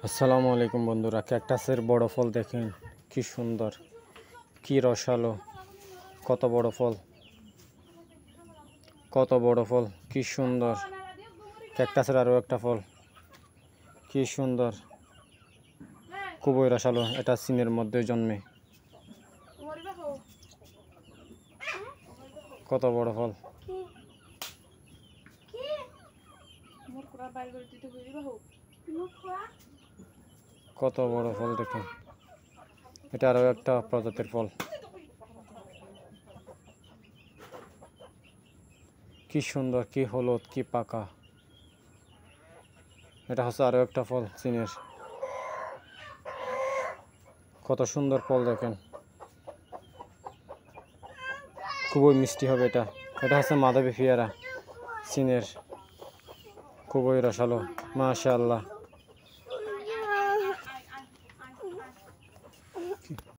আসসালামু আলাইকুম বন্ধুরা, ক্যাকটাসের বড় ফল দেখেন কি সুন্দর, কি রসালো, কত বড় ফল, কত বড় ফল, কি সুন্দর। ক্যাকটাসের আরও একটা ফল, কি সুন্দর, খুবই রসালো। এটা চীনের মধ্যে জন্মে। কত বড় ফল, কত বড় ফল দেখেন। এটা আরও একটা প্রজাতির ফল, কি সুন্দর, কি হলুদ, কি পাকা। এটা হচ্ছে আরও একটা ফল চীনের। কত সুন্দর ফল দেখেন, খুবই মিষ্টি হবে এটা। এটা হচ্ছে মাধবী পেয়ারা চীনের, খুবই রসালো, মাশাআল্লাহ।